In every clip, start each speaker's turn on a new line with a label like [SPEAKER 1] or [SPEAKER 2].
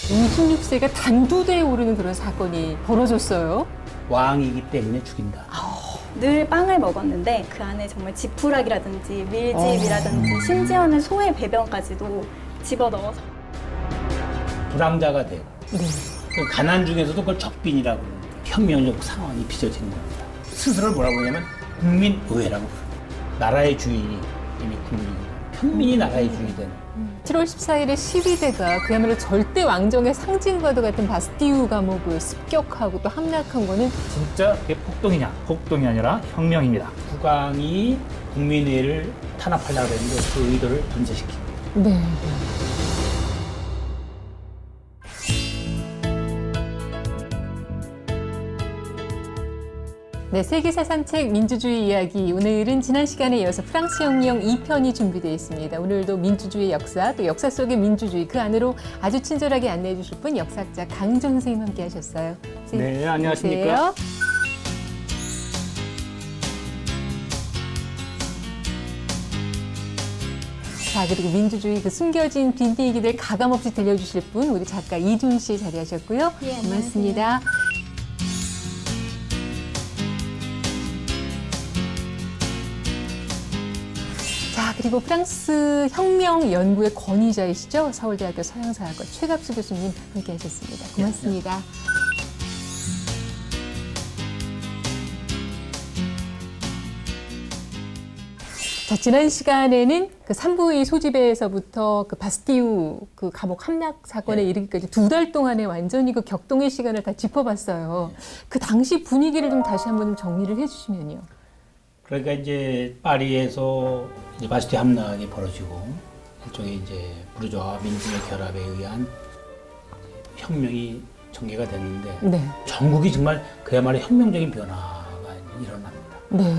[SPEAKER 1] 26세가 단두대에 오르는 그런 사건이 벌어졌어요.
[SPEAKER 2] 왕이기 때문에 죽인다.
[SPEAKER 3] 늘 빵을 먹었는데 그 안에 정말 지푸라기라든지 밀집이라든지 심지어는 소의 배변까지도 집어넣어서
[SPEAKER 2] 불황자가 되고
[SPEAKER 1] 네.
[SPEAKER 2] 그 가난 중에서도 그걸 적빈이라고 하는 혁명적 상황이 빚어지는 겁니다. 스스로를 뭐라고 하냐면 국민의회라고 부릅니다. 나라의 주인이 이미 국민이고 평민이 나라의 주인이 되는
[SPEAKER 1] 7월 14일에 12대가 그야말로 절대 왕정의 상징과도 같은 바스티유 감옥을 습격하고 또 함락한 거는
[SPEAKER 4] 진짜 그게 폭동이냐? 폭동이 아니라 혁명입니다.
[SPEAKER 2] 국왕이 국민의회를 탄압하려고 했는데 그 의도를 분쇄시킵니다.
[SPEAKER 1] 네. 네, 세계사 산책 민주주의 이야기. 오늘은 지난 시간에 이어서 프랑스 혁명 2편이 준비되어 있습니다. 오늘도 민주주의 역사, 또 역사 속의 민주주의, 그 안으로 아주 친절하게 안내해 주실 분 역사학자 강희정 선생님 함께 하셨어요. 선생님,
[SPEAKER 4] 네, 안녕하십니까?
[SPEAKER 1] 안녕하세요. 자, 그리고 민주주의 그 숨겨진 빈얘기들 가감없이 들려주실 분 우리 작가 이준 씨 자리하셨고요.
[SPEAKER 3] 예,
[SPEAKER 1] 고맙습니다. 자, 그리고 프랑스 혁명 연구의 권위자이시죠? 서울대학교 서양사학과 최갑수 교수님 함께 하셨습니다. 고맙습니다. 자, 지난 시간에는 그 산부의 소집에서부터 그 바스티유 그 감옥 함락 사건에 이르기까지 2달 동안의 완전히 그 격동의 시간을 다 짚어봤어요. 그 당시 분위기를 좀 다시 한번 정리를 해주시면요.
[SPEAKER 2] 그러니까 이제 파리에서 이제 바스티 함락이 벌어지고 일종의 이제 부르주아와 민중의 결합에 의한 혁명이 전개가 됐는데
[SPEAKER 1] 네.
[SPEAKER 2] 전국이 정말 그야말로 혁명적인 변화가 일어납니다.
[SPEAKER 1] 네.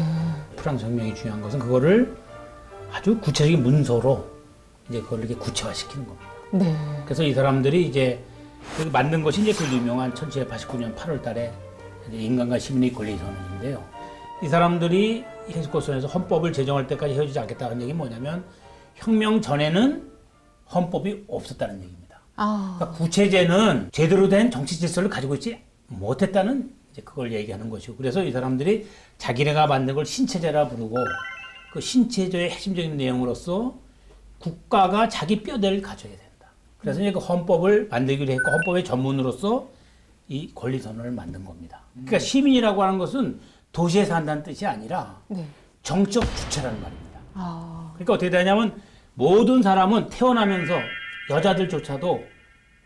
[SPEAKER 2] 프랑스 혁명이 중요한 것은 그거를 아주 구체적인 문서로 이제 그걸 이렇게 구체화시키는 겁니다.
[SPEAKER 1] 네.
[SPEAKER 2] 그래서 이 사람들이 이제 그 만든 것이 이제 그 유명한 1789년 8월 달에 인간과 시민의 권리 선언인데요. 이 사람들이 헬스코선에서 헌법을 제정할 때까지 헤어지지 않겠다는 얘기는 뭐냐면 혁명 전에는 헌법이 없었다는 얘기입니다.
[SPEAKER 1] 아.
[SPEAKER 2] 그러니까 구체제는 제대로 된 정치 질서를 가지고 있지 못했다는 이제 그걸 얘기하는 것이고 그래서 이 사람들이 자기네가 만든 걸 신체제라 부르고 그 신체제의 핵심적인 내용으로서 국가가 자기 뼈대를 가져야 된다. 그래서 이제 그 헌법을 만들기로 했고 헌법의 전문으로서 이 권리선언을 만든 겁니다. 그러니까 시민이라고 하는 것은 도시에 산다는 뜻이 아니라
[SPEAKER 1] 네.
[SPEAKER 2] 정적 주체라는 말입니다.
[SPEAKER 1] 아.
[SPEAKER 2] 그러니까 어떻게 되냐면 모든 사람은 태어나면서 여자들조차도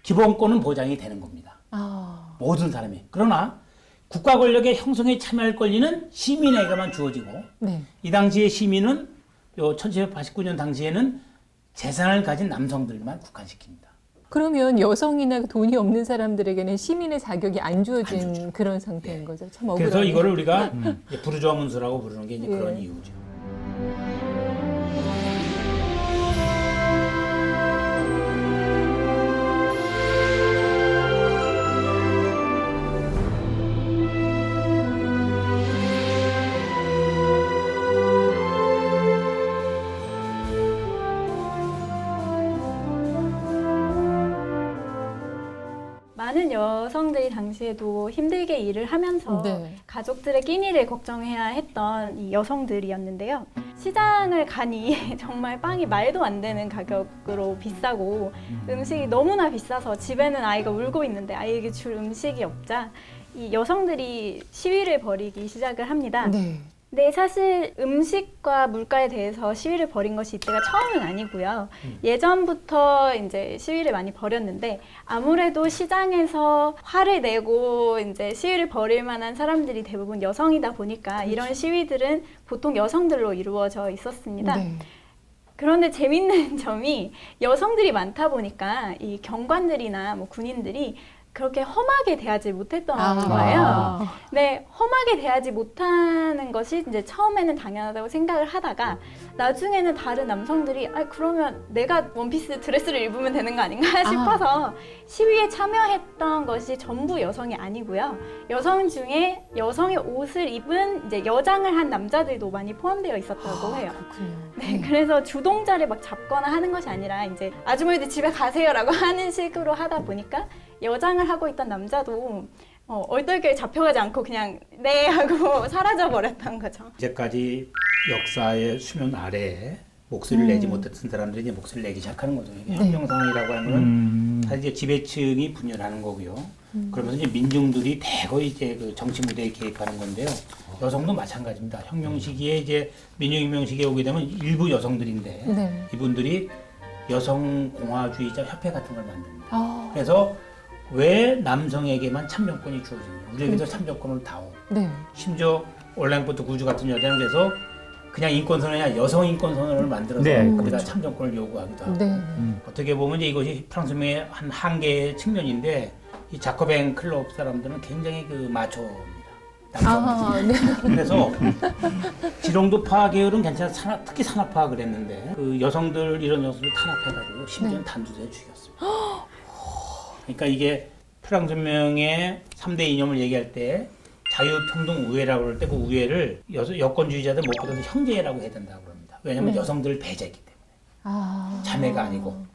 [SPEAKER 2] 기본권은 보장이 되는 겁니다.
[SPEAKER 1] 아.
[SPEAKER 2] 모든 사람이. 그러나 국가 권력의 형성에 참여할 권리는 시민에게만 주어지고
[SPEAKER 1] 네.
[SPEAKER 2] 이 당시의 시민은 요 1789년 당시에는 재산을 가진 남성들만 국한시킵니다.
[SPEAKER 1] 그러면 여성이나 돈이 없는 사람들에게는 시민의 자격이 안 주어진 그런 상태인 거죠. 참 억울하네요.
[SPEAKER 2] 그래서 이거를 우리가 이제 부르주아 문서라고 부르는 게 이제
[SPEAKER 1] 예.
[SPEAKER 2] 그런 이유죠.
[SPEAKER 3] 많은 여성들이 당시에도 힘들게 일을 하면서
[SPEAKER 1] 네.
[SPEAKER 3] 가족들의 끼니를 걱정해야 했던 이 여성들이었는데요. 시장을 가니 정말 빵이 말도 안 되는 가격으로 비싸고 음식이 너무나 비싸서 집에는 아이가 울고 있는데 아이에게 줄 음식이 없자 이 여성들이 시위를 벌이기 시작을 합니다.
[SPEAKER 1] 네.
[SPEAKER 3] 네, 사실 음식과 물가에 대해서 시위를 벌인 것이 이때가 처음은 아니고요. 예전부터 이제 시위를 많이 벌였는데 아무래도 시장에서 화를 내고 이제 시위를 벌일 만한 사람들이 대부분 여성이다 보니까 이런 시위들은 보통 여성들로 이루어져 있었습니다.
[SPEAKER 1] 네.
[SPEAKER 3] 그런데 재밌는 점이 여성들이 많다 보니까 이 경관들이나 뭐 군인들이 그렇게 험하게 대하지 못했던 거예요. 네, 험하게 대하지 못하는 것이 이제 처음에는 당연하다고 생각을 하다가 나중에는 다른 남성들이 그러면 내가 원피스 드레스를 입으면 되는 거 아닌가 싶어서 시위에 참여했던 것이 전부 여성이 아니고요. 여성 중에 여성의 옷을 입은 이제 여장을 한 남자들도 많이 포함되어 있었다고 해요.
[SPEAKER 1] 그렇군요.
[SPEAKER 3] 네, 그래서 주동자를 막 잡거나 하는 것이 아니라 이제 아주머니들 집에 가세요라고 하는 식으로 하다 보니까 여장을 하고 있던 남자도 얼떨결에 잡혀가지 않고 그냥 네 하고 사라져 버렸던 거죠.
[SPEAKER 2] 이제까지 역사의 수면 아래에 목소리를 내지 못했던 사람들이 이제 목소리를 내기 시작하는 거죠. 이게 혁명 상황이라고 하는 건 사실 이제 지배층이 분열하는 거고요. 그러면서 이제 민중들이 대거 이제 그 정치 무대에 개입하는 건데요. 여성도 마찬가지입니다. 혁명 시기에 이제 민주혁명 시기에 오게 되면 일부 여성들인데
[SPEAKER 1] 네.
[SPEAKER 2] 이분들이 여성 공화주의자 협회 같은 걸 만듭니다.
[SPEAKER 1] 아,
[SPEAKER 2] 그래서 왜 남성에게만 참정권이 주어지냐? 우리에게도 참정권을 다오.
[SPEAKER 1] 네.
[SPEAKER 2] 심지어 올랭부터 구주 같은 여자는 그래서 그냥 인권선언이 아니라 여성 인권선언을 만들어서
[SPEAKER 4] 네,
[SPEAKER 2] 거기다
[SPEAKER 4] 그렇죠.
[SPEAKER 2] 참정권을 요구하기도 하고
[SPEAKER 1] 네.
[SPEAKER 2] 어떻게 보면 이제 이것이 프랑스명의 한 한계의 측면인데 이 자코뱅 클럽 사람들은 굉장히 그 마초입니다.
[SPEAKER 1] 아, 네.
[SPEAKER 2] 그래서 지롱도파 계열은 괜찮아 특히 산업화 그랬는데 그 여성들 이런 여성들 탄압해가지고 심지어
[SPEAKER 1] 네.
[SPEAKER 2] 단두대에 죽였습니다. 그러니까 이게 프랑스명의 3대 이념을 얘기할 때 자유평등 우애라고 그럴 때 그 우애를 여권주의자들 무엇보다도 형제라고 해야 된다고 그럽니다. 왜냐하면
[SPEAKER 1] 네.
[SPEAKER 2] 여성들을 배제했기 때문에
[SPEAKER 1] 아.
[SPEAKER 2] 자매가 아니고.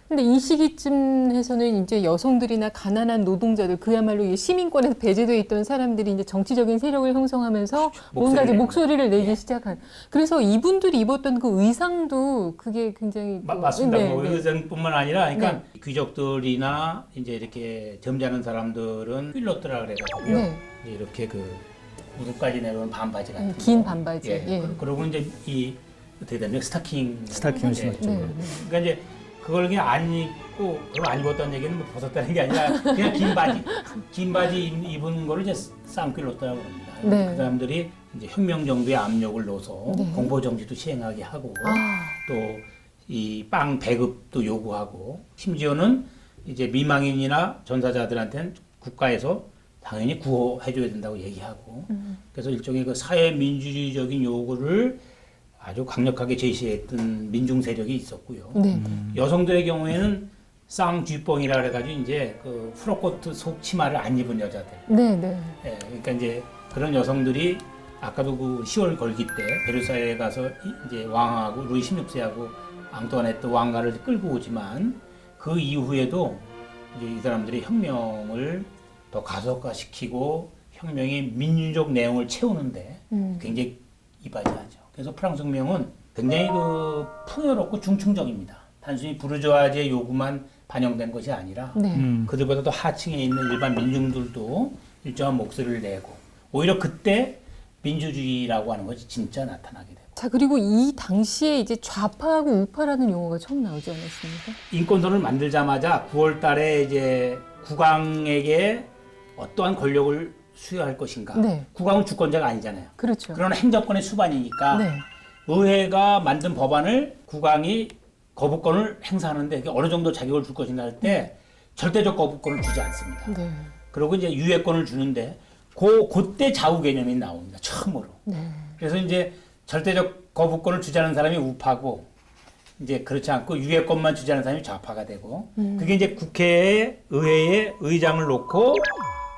[SPEAKER 1] 근데 이 시기쯤에서는 이제 여성들이나 가난한 노동자들 그야말로 이 시민권에서 배제되어 있던 사람들이 이제 정치적인 세력을 형성하면서 뭔가 이제
[SPEAKER 2] 목소리를
[SPEAKER 1] 목소리를 내기 시작한. 그래서 이분들이 입었던 그 의상도 그게 굉장히
[SPEAKER 2] 맞습니다.
[SPEAKER 1] 네,
[SPEAKER 2] 뭐
[SPEAKER 1] 네.
[SPEAKER 2] 의상뿐만 아니라, 그러니까 귀족들이나 이제 이렇게 점잖은 사람들은 휠로트라 그래가지고요.
[SPEAKER 1] 네.
[SPEAKER 2] 이제 이렇게 그 무릎까지 내려오는 반바지 같은
[SPEAKER 1] 긴
[SPEAKER 2] 거.
[SPEAKER 1] 반바지.
[SPEAKER 2] 예.
[SPEAKER 1] 예.
[SPEAKER 2] 그리고 이제 이 어떻게 되면 스타킹을
[SPEAKER 4] 스타킹을
[SPEAKER 2] 예.
[SPEAKER 4] 신었죠.
[SPEAKER 1] 네.
[SPEAKER 2] 그러니까 이제 그걸 그냥 안 입고 그걸 안 입었다는 얘기는 뭐 벗었다는 게 아니라 그냥 긴 바지 입은 거를 이제 쌍끌로트라고 합니다.
[SPEAKER 1] 네.
[SPEAKER 2] 그 사람들이 이제 혁명 정부의 압력을 넣어서
[SPEAKER 1] 네.
[SPEAKER 2] 공보 정지도 시행하게 하고
[SPEAKER 1] 아.
[SPEAKER 2] 또 이 빵 배급도 요구하고 심지어는 이제 미망인이나 전사자들한테는 국가에서 당연히 구호해줘야 된다고 얘기하고 그래서 일종의 그 사회 민주주의적인 요구를 아주 강력하게 제시했던 민중 세력이 있었고요.
[SPEAKER 1] 네.
[SPEAKER 2] 여성들의 경우에는 쌍쥐뽕이라 그래가지고 이제 그 프로코트 속 치마를 안 입은 여자들.
[SPEAKER 1] 네, 네.
[SPEAKER 2] 예, 그러니까 이제 그런 여성들이 아까도 그 10월 걸기 때 베르사유에 가서 이제 왕하고 루이 16세하고 앙뚜아네트 왕가를 끌고 오지만 그 이후에도 이제 이 사람들이 혁명을 더 가속화시키고 혁명의 민주적 내용을 채우는데 굉장히 이바지하죠. 그래서 프랑스 혁명은 굉장히 그 풍요롭고 중층적입니다. 단순히 부르주아지의 요구만 반영된 것이 아니라
[SPEAKER 1] 네.
[SPEAKER 2] 그들보다 더 하층에 있는 일반 민중들도 일정한 목소리를 내고 오히려 그때 민주주의라고 하는 것이 진짜 나타나게 되고
[SPEAKER 1] 자, 그리고 이 당시에 이제 좌파하고 우파라는 용어가 처음 나오지 않았습니까?
[SPEAKER 2] 인권선을 만들자마자 9월 달에 이제 국왕에게 어떠한 권력을 수여할 것인가.
[SPEAKER 1] 네.
[SPEAKER 2] 국왕은 주권자가 아니잖아요.
[SPEAKER 1] 그렇죠.
[SPEAKER 2] 그러나 행정권의 수반이니까
[SPEAKER 1] 네.
[SPEAKER 2] 의회가 만든 법안을 국왕이 거부권을 행사하는데 어느 정도 자격을 줄 것인가 할 때 절대적 거부권을 주지 않습니다.
[SPEAKER 1] 네.
[SPEAKER 2] 그리고 이제 유예권을 주는데 그때 좌우 개념이 나옵니다. 처음으로.
[SPEAKER 1] 네.
[SPEAKER 2] 그래서 이제 절대적 거부권을 주자는 사람이 우파고 이제 그렇지 않고 유예권만 주자는 사람이 좌파가 되고 그게 이제 국회에 의회에 의장을 놓고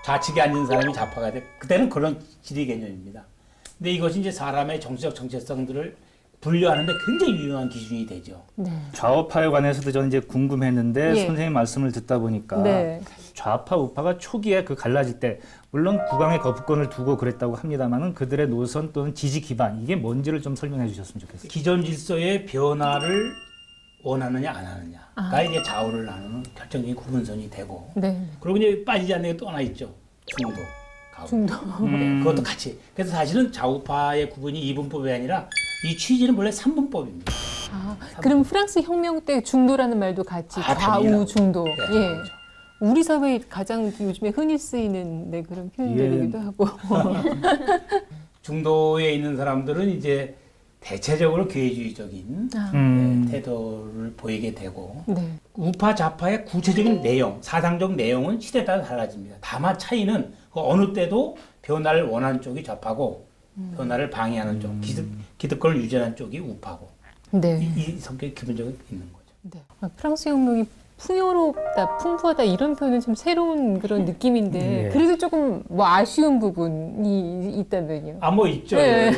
[SPEAKER 2] 좌측에 앉은 사람이 좌파가 돼. 그때는 그런 지리 개념입니다. 근데 이것이 이제 사람의 정치적 정체성들을 분류하는데 굉장히 유용한 기준이 되죠.
[SPEAKER 1] 네.
[SPEAKER 4] 좌우파에 관해서도 저는 이제 궁금했는데
[SPEAKER 1] 예.
[SPEAKER 4] 선생님 말씀을 듣다 보니까
[SPEAKER 1] 네.
[SPEAKER 4] 좌파 우파가 초기에 그 갈라질 때 물론 국왕의 거부권을 두고 그랬다고 합니다만은 그들의 노선 또는 지지 기반 이게 뭔지를 좀 설명해 주셨으면 좋겠어요.
[SPEAKER 2] 기존 질서의 변화를 원하느냐 안 하느냐가 이제 좌우를 나누는 결정적인 구분선이 되고
[SPEAKER 1] 네.
[SPEAKER 2] 그리고 이제 빠지지 않는 게 또 하나 있죠. 중도. 가운데.
[SPEAKER 1] 중도.
[SPEAKER 2] 네, 그것도 같이. 그래서 사실은 좌우파의 구분이 이분법이 아니라 이 취지는 원래 3분법입니다.
[SPEAKER 1] 아, 그럼 프랑스 혁명 때 중도라는 말도 같이 좌우
[SPEAKER 2] 당연하죠.
[SPEAKER 1] 중도.
[SPEAKER 2] 네,
[SPEAKER 1] 예.
[SPEAKER 2] 그렇죠.
[SPEAKER 1] 우리 사회에 가장 요즘에 흔히 쓰이는 네, 그런 표현들이기도 하고.
[SPEAKER 2] 중도에 있는 사람들은 이제 대체적으로 교회주의적인 태도를 보이게 되고
[SPEAKER 1] 네.
[SPEAKER 2] 우파 좌파의 구체적인 내용, 사상적 내용은 시대에 따라 달라집니다. 다만 차이는 그 어느 때도 변화를 원하는 쪽이 좌파고 변화를 방해하는 쪽, 기득권을 유지하는 쪽이 우파고
[SPEAKER 1] 네.
[SPEAKER 2] 이 성격이 기본적으로 있는 거죠.
[SPEAKER 1] 네. 프랑스 혁명이 풍요롭다, 풍부하다 이런 표현은 좀 새로운 그런 느낌인데
[SPEAKER 4] 네.
[SPEAKER 1] 그래도 조금 뭐 아쉬운 부분이 있다면요.
[SPEAKER 2] 뭐 있죠.
[SPEAKER 1] 네.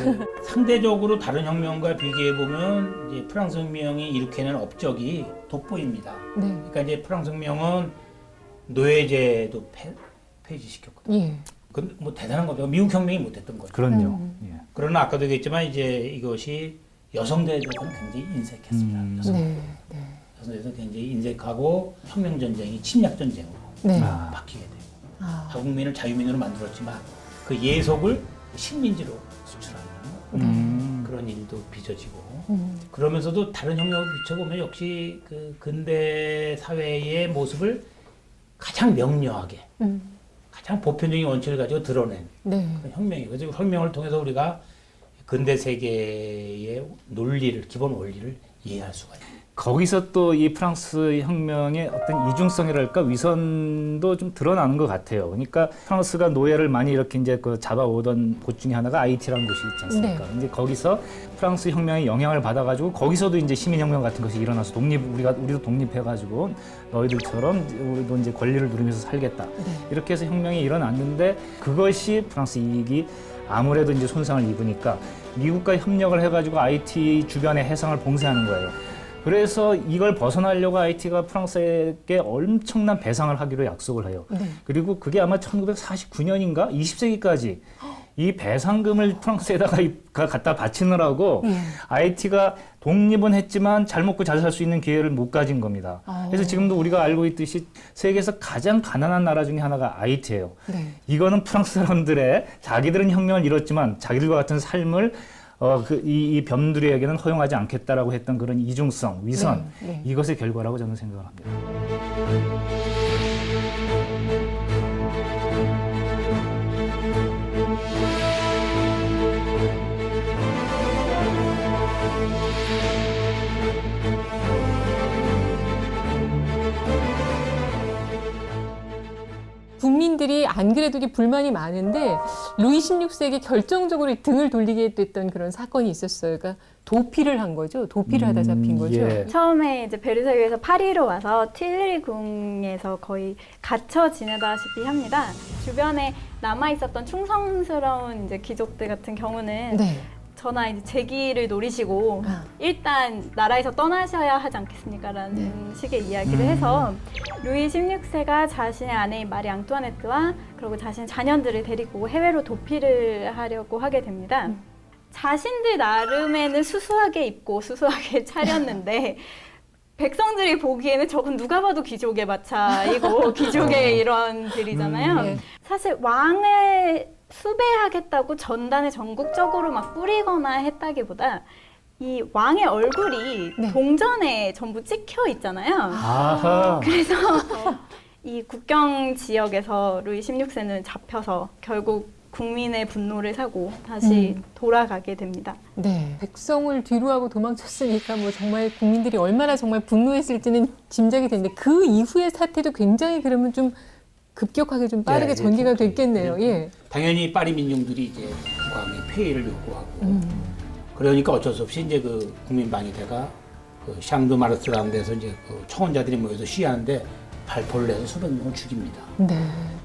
[SPEAKER 2] 상대적으로 다른 혁명과 비교해 보면 이제 프랑스 혁명이 일으키는 업적이 돋보입니다.
[SPEAKER 1] 네.
[SPEAKER 2] 그러니까 이제 프랑스 혁명은 노예제도 폐지시켰거든요.
[SPEAKER 1] 예.
[SPEAKER 2] 그 뭐 대단한 거죠. 미국 혁명이 못했던 거죠.
[SPEAKER 4] 그럼요. 예.
[SPEAKER 2] 그러나 아까도 얘기했지만 이제 이것이 여성들에 대해서는 굉장히 인색했습니다. 여성들.
[SPEAKER 1] 네. 네.
[SPEAKER 2] 여성들에서 굉장히 인색하고 혁명 전쟁이 침략 전쟁으로
[SPEAKER 1] 네.
[SPEAKER 4] 아.
[SPEAKER 2] 바뀌게 되고
[SPEAKER 1] 아.
[SPEAKER 2] 자국민을 자유민으로 만들었지만 그 예속을 식민지로 수출하는 그런 일도 빚어지고 그러면서도 다른 혁명을 비춰보면 역시 그 근대 사회의 모습을 가장 명료하게 가장 보편적인 원칙을 가지고 드러낸
[SPEAKER 1] 네.
[SPEAKER 2] 그런 혁명이에요. 그래서 혁명을 통해서 우리가 근대 세계의 논리를 기본 원리를 이해할 수가 있어요.
[SPEAKER 4] 거기서 또 이 프랑스 혁명의 어떤 이중성이랄까 위선도 좀 드러나는 것 같아요. 그러니까 프랑스가 노예를 많이 이렇게 이제 그 잡아오던 곳 중에 하나가 아이티라는 곳이 있지 않습니까?
[SPEAKER 1] 네.
[SPEAKER 4] 이제 거기서 프랑스 혁명의 영향을 받아가지고 거기서도 이제 시민혁명 같은 것이 일어나서 우리도 독립해가지고 너희들처럼 우리도 이제 권리를 누리면서 살겠다.
[SPEAKER 1] 네.
[SPEAKER 4] 이렇게 해서 혁명이 일어났는데 그것이 프랑스 이익이 아무래도 이제 손상을 입으니까 미국과 협력을 해가지고 IT 주변의 해상을 봉쇄하는 거예요. 그래서 이걸 벗어나려고 IT가 프랑스에게 엄청난 배상을 하기로 약속을 해요.
[SPEAKER 1] 네.
[SPEAKER 4] 그리고 그게 아마 1949년인가 20세기까지 이 배상금을 프랑스에다가 갖다 바치느라고 IT가 독립은 했지만 잘 먹고 잘 살 수 있는 기회를 못 가진 겁니다. 그래서 지금도 우리가 알고 있듯이 세계에서 가장 가난한 나라 중에 하나가 IT예요.
[SPEAKER 1] 네.
[SPEAKER 4] 이거는 프랑스 사람들의 자기들은 혁명을 이뤘지만 자기들과 같은 삶을 이 변두리에게는 허용하지 않겠다라고 했던 그런 이중성, 위선
[SPEAKER 1] 네, 네.
[SPEAKER 4] 이것의 결과라고 저는 생각을 합니다.
[SPEAKER 1] 국민들이 안 그래도 이게 불만이 많은데 루이 16세에게 결정적으로 등을 돌리게 됐던 그런 사건이 있었어요. 그러니까 도피를 한 거죠. 도피를 하다 잡힌 거죠.
[SPEAKER 4] 예.
[SPEAKER 3] 처음에 이제 베르사유에서 파리로 와서 틸리 궁에서 거의 갇혀 지내다시피 합니다. 주변에 남아 있었던 충성스러운 이제 귀족들 같은 경우는
[SPEAKER 1] 네.
[SPEAKER 3] 저나 이제 재기를 노리시고 일단 나라에서 떠나셔야 하지 않겠습니까라는 식의 이야기를 해서 루이 16세가 자신의 아내인 마리 앙투아네트와 그리고 자신의 자녀들을 데리고 해외로 도피를 하려고 하게 됩니다. 자신들 나름에는 수수하게 입고 수수하게 차렸는데 백성들이 보기에는 저건 누가 봐도 귀족의 마차이고 귀족의 일원들이잖아요.
[SPEAKER 1] 네.
[SPEAKER 3] 사실 왕을 수배하겠다고 전단을 전국적으로 막 뿌리거나 했다기보다 이 왕의 얼굴이
[SPEAKER 1] 네.
[SPEAKER 3] 동전에 전부 찍혀 있잖아요.
[SPEAKER 4] 아하.
[SPEAKER 3] 그래서 이 국경 지역에서 루이 16세는 잡혀서 결국 국민의 분노를 사고 다시 돌아가게 됩니다.
[SPEAKER 1] 네. 백성을 뒤로하고 도망쳤으니까 뭐 정말 국민들이 얼마나 정말 분노했을지는 짐작이 되는데 그 이후의 사태도 굉장히 그러면 좀 급격하게 좀 빠르게
[SPEAKER 2] 예,
[SPEAKER 1] 전개가
[SPEAKER 2] 예,
[SPEAKER 1] 됐겠네요. 예.
[SPEAKER 2] 당연히 파리 민중들이 이제 국왕의 폐위를 요구하고 그러니까 어쩔 수 없이 이제 그 국민방위대가 그 샹드 마르스라는 데서 이제 그 청원자들이 모여서 시위하는데 발포를 해서 수백 명을 죽입니다.
[SPEAKER 1] 네.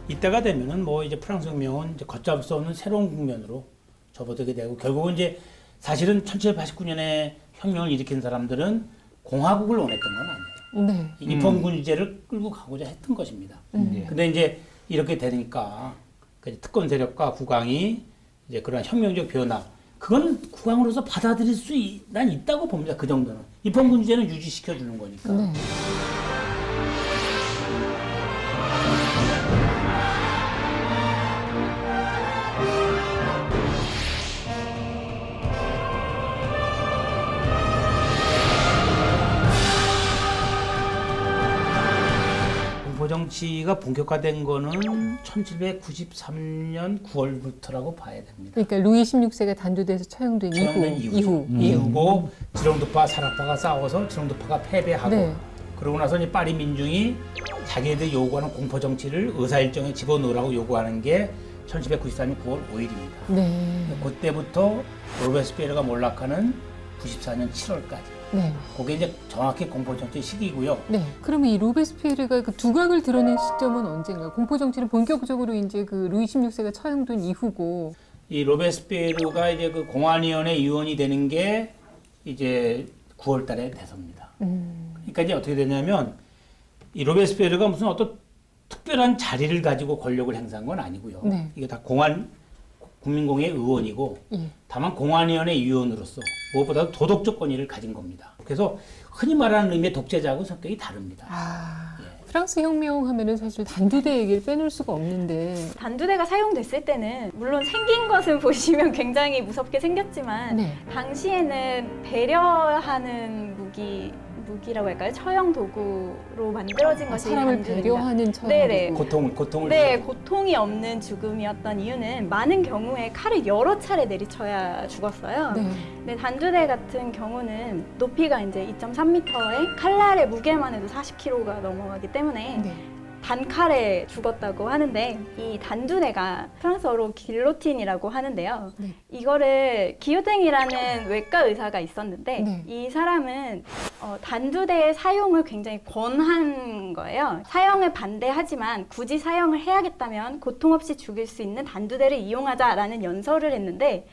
[SPEAKER 2] 이때가 되면은 뭐 이제 프랑스 혁명은 이제 걷잡을 수 없는 새로운 국면으로 접어들게 되고 결국은 이제 사실은 1789년에 혁명을 일으킨 사람들은 공화국을 원했던 건 아니에요.
[SPEAKER 1] 네.
[SPEAKER 2] 입헌군주제를 끌고 가고자 했던 것입니다. 근데 이제 이렇게 되니까 그 특권 세력과 국왕이 이제 그런 혁명적 변화, 그건 국왕으로서 받아들일 수 난 있다고 봅니다. 그 정도는 입헌군주제는 유지시켜 주는 거니까.
[SPEAKER 1] 네.
[SPEAKER 2] 정치가 본격화된 거는 1793년 9월부터라고 봐야 됩니다.
[SPEAKER 1] 그러니까 루이 16세가 단두대에서 처형된
[SPEAKER 2] 이후고 지령도파 사라파가 싸워서 지령도파가 패배하고
[SPEAKER 1] 네.
[SPEAKER 2] 그러고 나서 이제 파리 민중이 자기들 요구하는 공포 정치를 의사 일정에 집어넣으라고 요구하는 게 1794년 9월 5일입니다.
[SPEAKER 1] 네.
[SPEAKER 2] 그때부터 로베스피에르가 몰락하는 94년 7월까지
[SPEAKER 1] 네.
[SPEAKER 2] 그게 이제 정확히 공포 정치 시기고요.
[SPEAKER 1] 네. 그러면 이 로베스피에르가 그 두각을 드러낸 시점은 언젠가요? 공포 정치는 본격적으로 이제 그 루이 16세가 처형된 이후고.
[SPEAKER 2] 이 로베스피에르가 이제 그 공안위원회 위원이 되는 게 이제 9월 달에 돼서입니다. 그러니까 이제 어떻게 되냐면 이 로베스피에르가 무슨 어떤 특별한 자리를 가지고 권력을 행사한 건 아니고요.
[SPEAKER 1] 네.
[SPEAKER 2] 이게 다 국민공회 의원이고
[SPEAKER 1] 예.
[SPEAKER 2] 다만 공안위원회 위원으로서 무엇보다도 도덕적 권위를 가진 겁니다. 그래서 흔히 말하는 의미의 독재자하고 성격이 다릅니다.
[SPEAKER 1] 프랑스 혁명 하면은 사실 단두대 얘기를 빼놓을 수가 없는데.
[SPEAKER 3] 단두대가 사용됐을 때는 물론 생긴 것은 보시면 굉장히 무섭게 생겼지만
[SPEAKER 1] 네.
[SPEAKER 3] 당시에는 배려하는 무기라고 할까요? 처형 도구로 만들어진 것이
[SPEAKER 1] 사람을
[SPEAKER 3] 단두대입니다.
[SPEAKER 1] 배려하는 처형.
[SPEAKER 3] 네네.
[SPEAKER 2] 고통을
[SPEAKER 3] 네, 고통이 없는 죽음이었던 이유는 많은 경우에 칼을 여러 차례 내리쳐야 죽었어요.
[SPEAKER 1] 네.
[SPEAKER 3] 근데 단두대 같은 경우는 높이가 이제 2.3m에 칼날의 무게만 해도 40kg가 넘어가기 때문에
[SPEAKER 1] 네.
[SPEAKER 3] 단칼에 죽었다고 하는데 이 단두대가 프랑스어로 길로틴이라고 하는데요.
[SPEAKER 1] 네.
[SPEAKER 3] 이거를 기요탱이라는 외과 의사가 있었는데
[SPEAKER 1] 네.
[SPEAKER 3] 이 사람은 단두대의 사용을 굉장히 권한 거예요. 사용을 반대하지만 굳이 사용을 해야겠다면 고통 없이 죽일 수 있는 단두대를 이용하자라는 연설을 했는데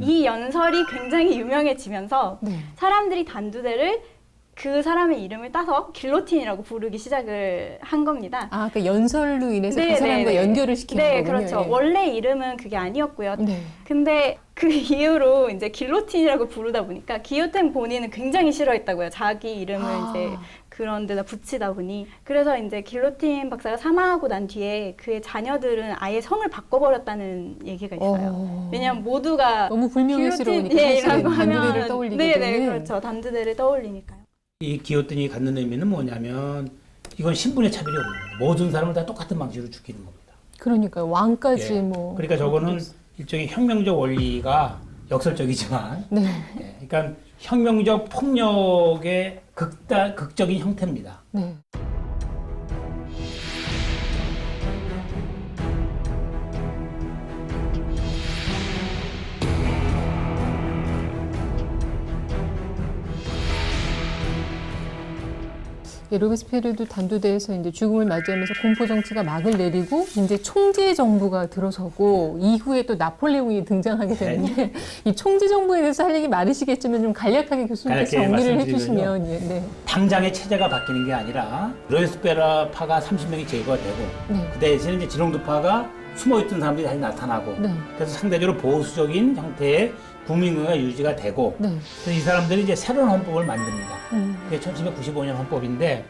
[SPEAKER 3] 이 연설이 굉장히 유명해지면서
[SPEAKER 1] 네.
[SPEAKER 3] 사람들이 단두대를 그 사람의 이름을 따서 길로틴이라고 부르기 시작을 한 겁니다.
[SPEAKER 1] 아, 그 연설로 인해서
[SPEAKER 3] 네,
[SPEAKER 1] 그 사람과
[SPEAKER 3] 네, 네.
[SPEAKER 1] 연결을 시키는
[SPEAKER 3] 네,
[SPEAKER 1] 거군요.
[SPEAKER 3] 그렇죠.
[SPEAKER 1] 예.
[SPEAKER 3] 원래 이름은 그게 아니었고요.
[SPEAKER 1] 네.
[SPEAKER 3] 근데 그 이후로 이제 길로틴이라고 부르다 보니까 기요텐 본인은 굉장히 싫어했다고요. 자기 이름을 이제 그런 데다 붙이다 보니. 그래서 이제 길로틴 박사가 사망하고 난 뒤에 그의 자녀들은 아예 성을 바꿔버렸다는 얘기가 있어요. 왜냐하면 모두가
[SPEAKER 1] 너무 불명예스러우니까
[SPEAKER 3] 길로틴이라고
[SPEAKER 1] 사실은 단두대를
[SPEAKER 3] 하면
[SPEAKER 1] 떠올리게
[SPEAKER 3] 네네,
[SPEAKER 1] 되는.
[SPEAKER 3] 그렇죠. 단두대를 떠올리니까요.
[SPEAKER 2] 이 기요튼이 갖는 의미는 뭐냐면 이건 신분의 차별이 없는 거예요. 모든 사람을 다 똑같은 방식으로 죽이는 겁니다.
[SPEAKER 1] 그러니까 왕까지
[SPEAKER 2] 예.
[SPEAKER 1] 뭐.
[SPEAKER 2] 그러니까 저거는 일종의 혁명적 원리가 역설적이지만
[SPEAKER 1] 네.
[SPEAKER 2] 예. 그러니까 혁명적 폭력의 극적인 형태입니다.
[SPEAKER 1] 네. 예, 로베스피에르도 단두대에서 이제 죽음을 맞이하면서 공포 정치가 막을 내리고 이제 총재 정부가 들어서고 이후에 또 나폴레옹이 등장하게 되는데 이 총재 정부에 대해서 할 얘기 많으시겠지만 좀 간략하게 교수님께서
[SPEAKER 2] 간략하게
[SPEAKER 1] 정리를
[SPEAKER 2] 말씀드리면요.
[SPEAKER 1] 해주시면 예, 네.
[SPEAKER 2] 당장의 체제가 바뀌는 게 아니라 로베스피에르파가 30명이 제거가 되고
[SPEAKER 1] 네.
[SPEAKER 2] 그 대신에 이제 지령도파가 숨어있던 사람들이 다시 나타나고
[SPEAKER 1] 네.
[SPEAKER 2] 그래서 상대적으로 보수적인 형태의 국민국가가 유지가 되고
[SPEAKER 1] 네.
[SPEAKER 2] 그래서 이 사람들이 이제 새로운 헌법을 만듭니다. 그게 1795년 헌법인데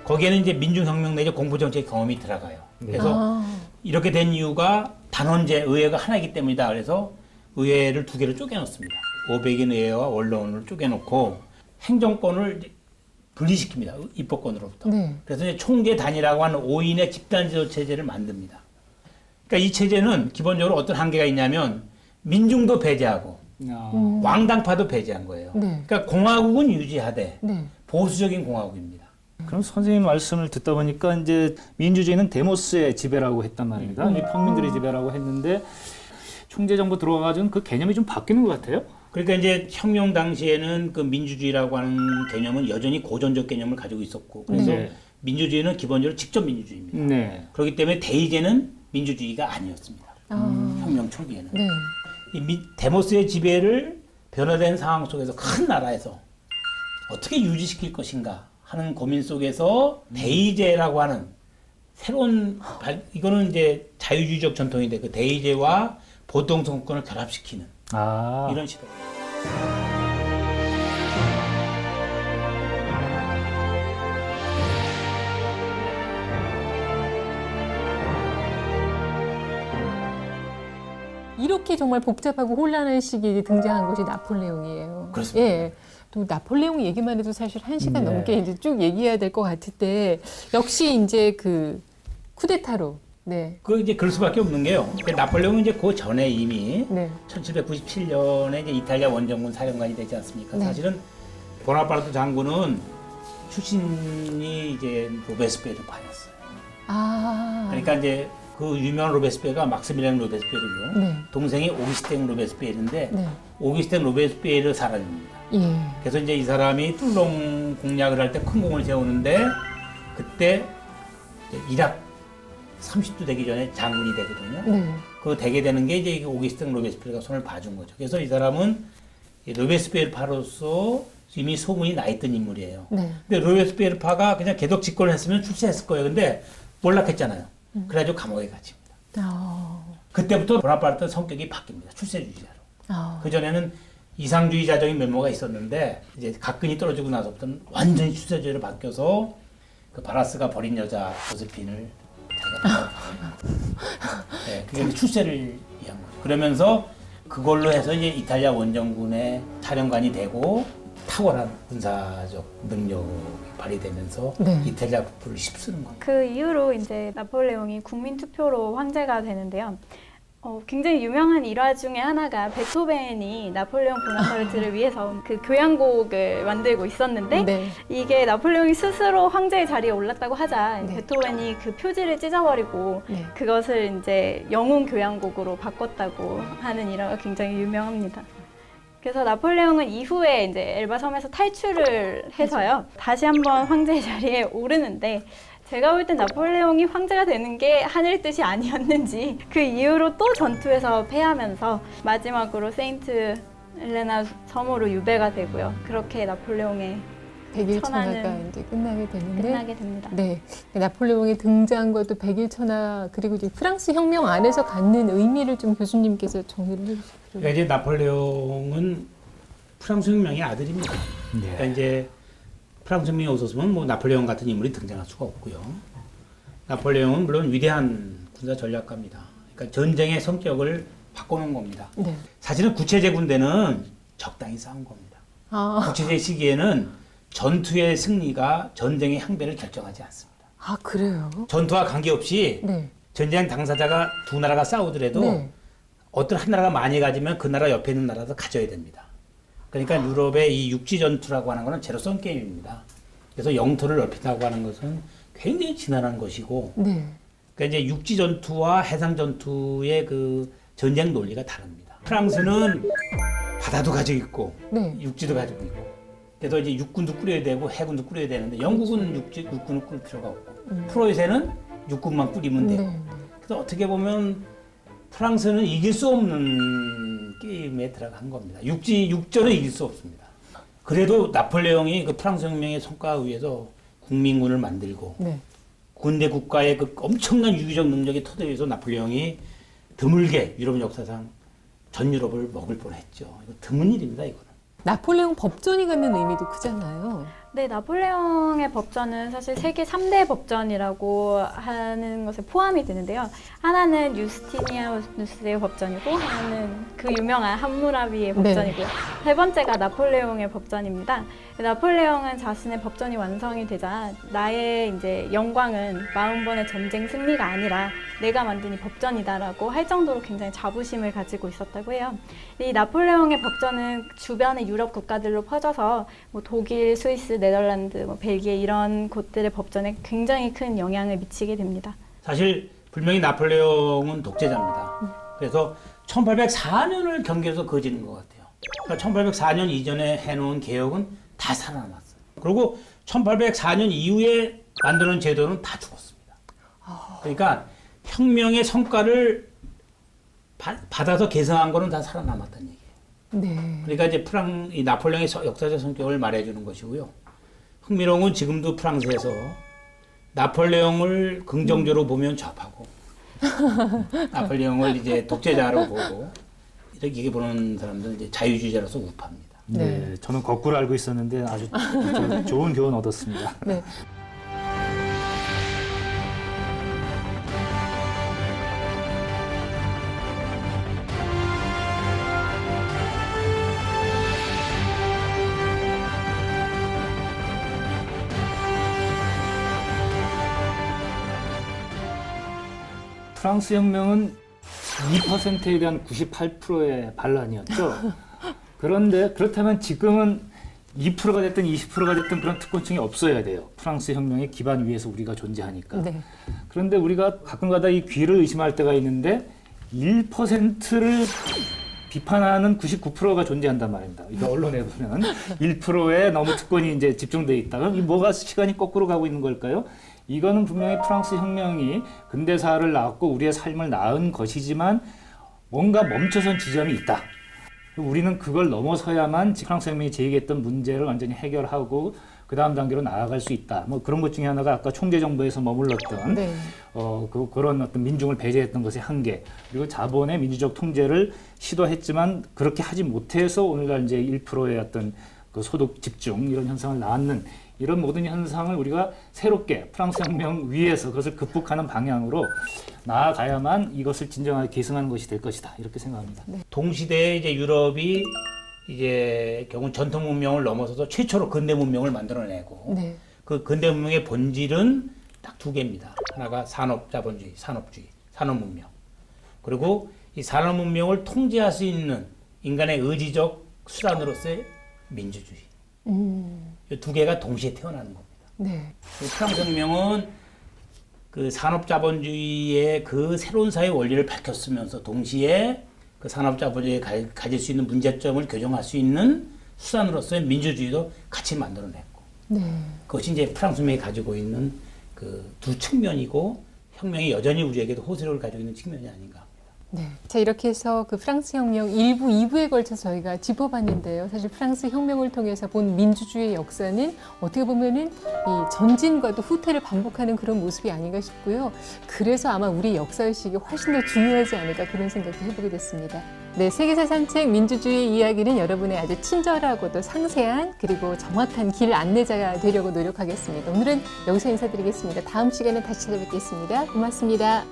[SPEAKER 2] 거기에는 이제 민중혁명 내지 공부정책 경험이 들어가요. 그래서 이렇게 된 이유가 단원제 의회가 하나이기 때문이다. 그래서 의회를 두 개로 쪼개놓습니다. 500인 의회와 원로원을 쪼개놓고 행정권을 이제 분리시킵니다. 입법권으로부터.
[SPEAKER 1] 네.
[SPEAKER 2] 그래서 이제 총재 단위라고 하는 5인의 집단지도 체제를 만듭니다. 그러니까 이 체제는 기본적으로 어떤 한계가 있냐면 민중도 배제하고 왕당파도 배제한 거예요.
[SPEAKER 1] 네.
[SPEAKER 2] 그러니까 공화국은 유지하되
[SPEAKER 1] 네.
[SPEAKER 2] 보수적인 공화국입니다.
[SPEAKER 4] 그럼 선생님 말씀을 듣다 보니까 이제 민주주의는 데모스의 지배라고 했단 말입니다. 이 평민들의 지배라고 했는데 총재 정부 들어와가지고 그 개념이 좀 바뀌는 것 같아요.
[SPEAKER 2] 그러니까 이제 혁명 당시에는 그 민주주의라고 하는 개념은 여전히 고전적 개념을 가지고 있었고 그래서
[SPEAKER 4] 네.
[SPEAKER 2] 민주주의는 기본적으로 직접 민주주의입니다.
[SPEAKER 4] 네.
[SPEAKER 2] 그렇기 때문에 대의제는 민주주의가 아니었습니다. 혁명 초기에는.
[SPEAKER 1] 네.
[SPEAKER 2] 이 데모스의 지배를 변화된 상황 속에서 큰 나라에서 어떻게 유지시킬 것인가 하는 고민 속에서 대의제라고 하는 새로운 이거는 이제 자유주의적 전통인데 그 대의제와 보통 정권을 결합시키는 이런 시도.
[SPEAKER 1] 이렇게 정말 복잡하고 혼란한 시기에 등장한 것이 나폴레옹이에요.
[SPEAKER 2] 그렇습니다.
[SPEAKER 1] 예. 또 나폴레옹 얘기만 해도 사실 1시간
[SPEAKER 4] 네.
[SPEAKER 1] 넘게 이제 쭉 얘기해야 될 것 같을 때 역시 이제 그 쿠데타로 네.
[SPEAKER 2] 그 이제 그럴 수밖에 없는 게요. 나폴레옹은 이제 그 전에 이미
[SPEAKER 1] 네.
[SPEAKER 2] 1797년에 이제 이탈리아 원정군 사령관이 되지 않습니까?
[SPEAKER 1] 네.
[SPEAKER 2] 사실은 보나파르트 장군은 출신이 이제 로베스피에르파였어요.
[SPEAKER 1] 아.
[SPEAKER 2] 그러니까 이제 그 유명한 로베스피에르가 막스밀리안 로베스피에르고요.
[SPEAKER 1] 네.
[SPEAKER 2] 동생이 오기스탱 로베스피에르인데
[SPEAKER 1] 네.
[SPEAKER 2] 오기스텐 로베스피에르 사람입니다.
[SPEAKER 1] 예.
[SPEAKER 2] 그래서 이제 이 사람이 툴롱 공략을 할 때 큰 공을 세우는데 그때 이제 이락 30도 되기 전에 장군이 되거든요.
[SPEAKER 1] 네.
[SPEAKER 2] 그 되게 되는 게 이제 오기스텐 로베스피에르가 손을 봐준 거죠. 그래서 이 사람은 이 로베스피에르파로서 이미 소문이 나 있던 인물이에요.
[SPEAKER 1] 네.
[SPEAKER 2] 근데 로베스피에르파가 그냥 계속 집권을 했으면 출세했을 거예요. 근데 몰락했잖아요. 그래가지고 감옥에 갇힙니다. 그때부터 보나파르트 성격이 바뀝니다. 출세주의자로. 그전에는 이상주의자적인 면모가 있었는데 이제 각근이 떨어지고 나서부터는 완전히 출세주의로 바뀌어서 그 바라스가 버린 여자 조세핀을 자기가 네, 그게 이제 출세를 위한 거죠. 그러면서 그걸로 해서 이제 이탈리아 원정군의 사령관이 되고 탁월한 군사적 능력이 발휘되면서
[SPEAKER 1] 네.
[SPEAKER 2] 이탈리아 국부를 휩쓰는 겁니다.
[SPEAKER 3] 그 이후로 이제 나폴레옹이 국민 투표로 황제가 되는데요. 굉장히 유명한 일화 중에 하나가 베토벤이 나폴레옹 보나파르트를 위해서 그 교향곡을 만들고 있었는데
[SPEAKER 1] 네.
[SPEAKER 3] 이게 나폴레옹이 스스로 황제의 자리에 올랐다고 하자
[SPEAKER 1] 네.
[SPEAKER 3] 베토벤이 그 표지를 찢어버리고
[SPEAKER 1] 네.
[SPEAKER 3] 그것을 이제 영웅 교향곡으로 바꿨다고 하는 일화가 굉장히 유명합니다. 그래서 나폴레옹은 이후에 이제 엘바 섬에서 탈출을 해서요. 다시 한번 황제의 자리에 오르는데 제가 볼 땐 나폴레옹이 황제가 되는 게 하늘 뜻이 아니었는지 그 이후로 또 전투에서 패하면서 마지막으로 세인트 헬레나 섬으로 유배가 되고요. 그렇게 나폴레옹의
[SPEAKER 1] 100일
[SPEAKER 3] 천하는
[SPEAKER 1] 천하가 이제 끝나게 되는데
[SPEAKER 3] 끝나게 됩니다.
[SPEAKER 1] 네. 나폴레옹의 등장과 또 100일 천하 그리고 이제 프랑스 혁명 안에서 갖는 의미를 좀 교수님께서 정리를 해 주시죠.
[SPEAKER 2] 그러니까 이제 나폴레옹은 프랑스 혁명의 아들입니다. 그러니까 이제 프랑스 혁명이 없었으면 뭐 나폴레옹 같은 인물이 등장할 수가 없고요. 나폴레옹은 물론 위대한 군사 전략가입니다. 그러니까 전쟁의 성격을 바꿔놓은 겁니다.
[SPEAKER 1] 네.
[SPEAKER 2] 사실은 구체제 군대는 적당히 싸운 겁니다. 구체제 시기에는 전투의 승리가 전쟁의 향배를 결정하지 않습니다.
[SPEAKER 1] 그래요?
[SPEAKER 2] 전투와 관계없이
[SPEAKER 1] 네.
[SPEAKER 2] 전쟁 당사자가 두 나라가 싸우더라도
[SPEAKER 1] 네.
[SPEAKER 2] 어떤 한 나라가 많이 가지면 그 나라 옆에 있는 나라도 가져야 됩니다. 그러니까 유럽의 이 육지 전투라고 하는 것은 제로섬 게임입니다. 그래서 영토를 넓힌다고 하는 것은 굉장히 지난한 것이고,
[SPEAKER 1] 네.
[SPEAKER 2] 그러니까 이제 육지 전투와 해상 전투의 그 전쟁 논리가 다릅니다. 프랑스는 바다도 가지고 있고,
[SPEAKER 1] 네.
[SPEAKER 2] 육지도 가지고 있고, 그래서 이제 육군도 꾸려야 되고 해군도 꾸려야 되는데 영국은 육군을 꾸릴 필요가 없고, 프로이센은 육군만 꾸리면 되고.
[SPEAKER 1] 네.
[SPEAKER 2] 그래서 어떻게 보면 프랑스는 이길 수 없는 게임에 들어간 겁니다. 육전은 이길 수 없습니다. 그래도 나폴레옹이 그 프랑스 혁명의 성과에 의해서 국민군을 만들고
[SPEAKER 1] 네.
[SPEAKER 2] 군대 국가의 그 엄청난 유기적 능력의 토대에서 나폴레옹이 드물게 유럽 역사상 전 유럽을 먹을 뻔했죠. 이거 드문 일입니다, 이거는.
[SPEAKER 1] 나폴레옹 법전이 갖는 의미도 크잖아요.
[SPEAKER 3] 네, 나폴레옹의 법전은 사실 세계 3대 법전이라고 하는 것에 포함이 되는데요. 하나는 유스티니아누스의 법전이고, 하나는 그 유명한 함무라비의 법전이고요. 세 번째가 나폴레옹의 법전입니다. 나폴레옹은 자신의 법전이 완성이 되자 나의 이제 영광은 40번의 전쟁 승리가 아니라 내가 만든 이 법전이다라고 할 정도로 굉장히 자부심을 가지고 있었다고 해요. 이 나폴레옹의 법전은 주변의 유럽 국가들로 퍼져서 뭐 독일, 스위스, 네덜란드, 뭐 벨기에 이런 곳들의 법전에 굉장히 큰 영향을 미치게 됩니다.
[SPEAKER 2] 사실 분명히 나폴레옹은 독재자입니다. 그래서 1804년을 경계해서 거지는 것 같아요. 그러니까 1804년 이전에 해놓은 개혁은 다 살아남았어요. 그리고 1804년 이후에 만드는 제도는 다 죽었습니다. 그러니까 혁명의 성과를 받아서 개성한 거는 다 살아남았다는 얘기예요.
[SPEAKER 1] 네.
[SPEAKER 2] 그러니까 이제 이 나폴레옹의 역사적 성격을 말해주는 것이고요. 흥미로운 건 지금도 프랑스에서 나폴레옹을 긍정적으로 보면 좌파고 나폴레옹을 이제 독재자로 보고 이렇게 보는 사람들은 이제 자유주의자로서 우파입니다.
[SPEAKER 4] 네, 저는 거꾸로 알고 있었는데 아주 좋은 교훈 얻었습니다.
[SPEAKER 1] 네.
[SPEAKER 4] 프랑스 혁명은 2%에 대한 98%의 반란이었죠. 그런데 그렇다면 지금은 2%가 됐든 20%가 됐든 그런 특권층이 없어야 돼요. 프랑스 혁명의 기반 위에서 우리가 존재하니까.
[SPEAKER 1] 네.
[SPEAKER 4] 그런데 우리가 가끔가다 이 귀를 의심할 때가 있는데 1%를 비판하는 99%가 존재한단 말입니다. 이거 언론에 보면 1%에 너무 특권이 이제 집중돼 있다. 그럼 이 뭐가 시간이 거꾸로 가고 있는 걸까요? 이거는 분명히 프랑스 혁명이 근대사를 낳았고 우리의 삶을 낳은 것이지만 뭔가 멈춰선 지점이 있다. 우리는 그걸 넘어서야만 프랑스 혁명이 제기했던 문제를 완전히 해결하고 그 다음 단계로 나아갈 수 있다. 뭐 그런 것 중에 하나가 아까 총재 정부에서 머물렀던
[SPEAKER 1] 네.
[SPEAKER 4] 그런 어떤 민중을 배제했던 것의 한계, 그리고 자본의 민주적 통제를 시도했지만 그렇게 하지 못해서 오늘날 이제 1%의 어떤 그 소득 집중 이런 현상을 낳는 이런 모든 현상을 우리가 새롭게 프랑스 혁명 위에서 그것을 극복하는 방향으로 나아가야만 이것을 진정하게 계승하는 것이 될 것이다. 이렇게 생각합니다.
[SPEAKER 2] 동시대에 이제 유럽이 이제 결국 전통 문명을 넘어서서 최초로 근대 문명을 만들어내고
[SPEAKER 1] 네.
[SPEAKER 2] 그 근대 문명의 본질은 딱 두 개입니다. 하나가 산업자본주의, 산업주의, 산업문명. 그리고 이 산업문명을 통제할 수 있는 인간의 의지적 수단으로서의 민주주의. 이 두 개가 동시에 태어나는 겁니다.
[SPEAKER 1] 네.
[SPEAKER 2] 그 프랑스 혁명은 그 산업자본주의의 그 새로운 사회 원리를 밝혔으면서 동시에 그 산업자본주의에 가질 수 있는 문제점을 교정할 수 있는 수단으로서의 민주주의도 같이 만들어냈고
[SPEAKER 1] 네.
[SPEAKER 2] 그것이 이제 프랑스 혁명이 가지고 있는 그 두 측면이고 혁명이 여전히 우리에게도 호소력을 가지고 있는 측면이 아닌가.
[SPEAKER 1] 네. 자, 이렇게 해서 그 프랑스 혁명 1부, 2부에 걸쳐서 저희가 짚어봤는데요. 사실 프랑스 혁명을 통해서 본 민주주의의 역사는 어떻게 보면은 이 전진과도 후퇴를 반복하는 그런 모습이 아닌가 싶고요. 그래서 아마 우리 역사의식이 훨씬 더 중요하지 않을까 그런 생각도 해보게 됐습니다. 네, 세계사 산책 민주주의 이야기는 여러분의 아주 친절하고도 상세한 그리고 정확한 길 안내자가 되려고 노력하겠습니다. 오늘은 여기서 인사드리겠습니다. 다음 시간에 다시 찾아뵙겠습니다. 고맙습니다.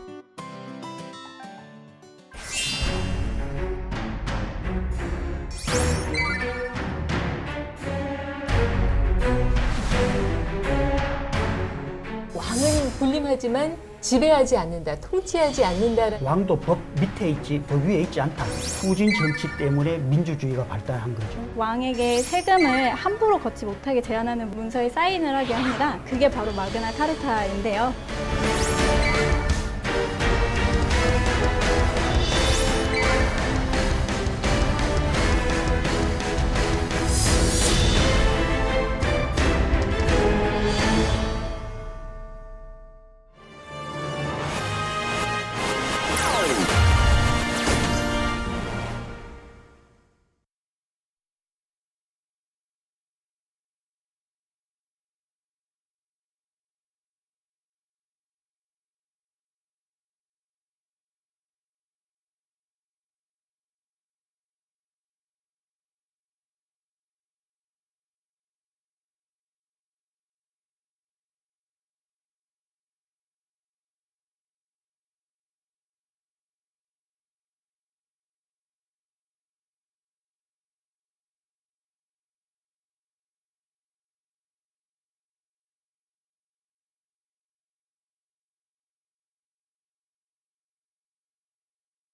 [SPEAKER 1] 왕은 군림하지만 지배하지 않는다, 통치하지 않는다라는
[SPEAKER 5] 왕도 법 밑에 있지 법 위에 있지 않다. 후진 정치 때문에 민주주의가 발달한 거죠.
[SPEAKER 3] 왕에게 세금을 함부로 걷지 못하게 제한하는 문서에 사인을 하게 합니다. 그게 바로 마그나 카르타인데요.